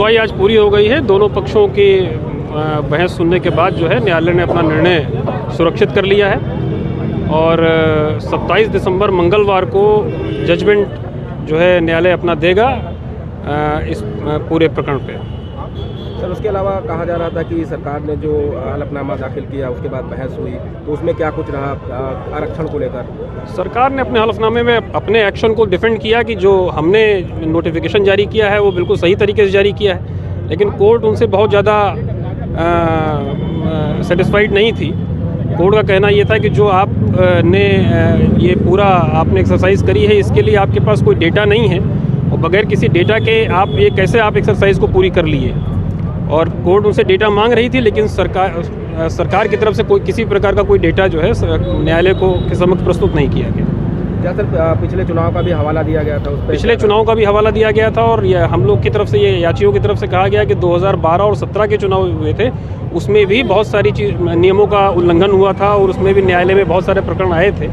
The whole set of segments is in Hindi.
सुनवाई आज पूरी हो गई है। दोनों पक्षों की बहस सुनने के बाद जो है न्यायालय ने अपना निर्णय सुरक्षित कर लिया है और 27 दिसंबर मंगलवार को जजमेंट जो है न्यायालय अपना देगा इस पूरे प्रकरण पे। सर, उसके अलावा कहा जा रहा था कि सरकार ने जो हलफनामा दाखिल किया उसके बाद बहस हुई, तो उसमें क्या कुछ रहा आरक्षण को लेकर? सरकार ने अपने हलफनामे में अपने एक्शन को डिफेंड किया कि जो हमने नोटिफिकेशन जारी किया है वो बिल्कुल सही तरीके से जारी किया है, लेकिन कोर्ट उनसे बहुत ज़्यादा सेटिस्फाइड नहीं थी। कोर्ट का कहना ये था कि जो आप ने ये पूरा आपने एक्सरसाइज करी है, इसके लिए आपके पास कोई डेटा नहीं है और बगैर किसी डेटा के आप ये कैसे आप एक्सरसाइज को पूरी कर लिए। और कोर्ट उनसे डेटा मांग रही थी, लेकिन सरकार की तरफ से कोई किसी प्रकार का कोई डेटा जो है न्यायालय को के समक्ष प्रस्तुत नहीं किया गया। क्या सर पिछले चुनाव का भी हवाला दिया गया था? पिछले चुनाव का भी हवाला दिया गया था और हम लोग की तरफ से ये याचियों की तरफ से कहा गया कि 2012 और 17 के चुनाव हुए थे, उसमें भी बहुत सारी नियमों का उल्लंघन हुआ था और उसमें भी न्यायालय में बहुत सारे प्रकरण आए थे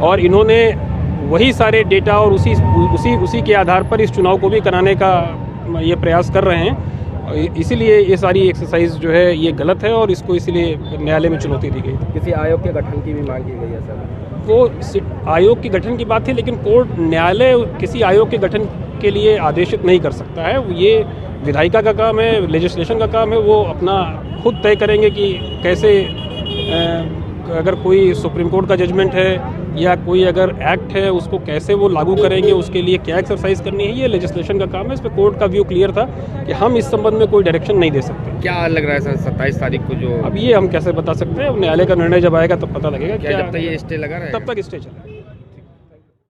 और इन्होंने वही सारे डेटा और उसी के आधार पर इस चुनाव को भी कराने का ये प्रयास कर रहे हैं। इसीलिए ये सारी एक्सरसाइज जो है ये गलत है और इसको इसीलिए न्यायालय में चुनौती दी गई। किसी आयोग के गठन की भी मांग की गई है सर? वो आयोग के गठन की बात थी, लेकिन कोर्ट न्यायालय किसी आयोग के गठन के लिए आदेशित नहीं कर सकता है। ये विधायिका का काम है, लेजिस्लेशन का काम है, वो अपना खुद तय करेंगे कि कैसे अगर कोई सुप्रीम कोर्ट का जजमेंट है या कोई अगर एक्ट है उसको कैसे वो लागू करेंगे, उसके लिए क्या एक्सरसाइज करनी है, ये लेजिस्लेशन का काम है। इस पर कोर्ट का व्यू क्लियर था कि हम इस संबंध में कोई डायरेक्शन नहीं दे सकते। क्या लग रहा है सर 27 तारीख को जो? अब ये हम कैसे बता सकते हैं, न्यायालय का निर्णय जब आएगा तब पता लगेगा। क्या जब तक ये स्टे लगा रहेगा? तब तक स्टे चलेगा।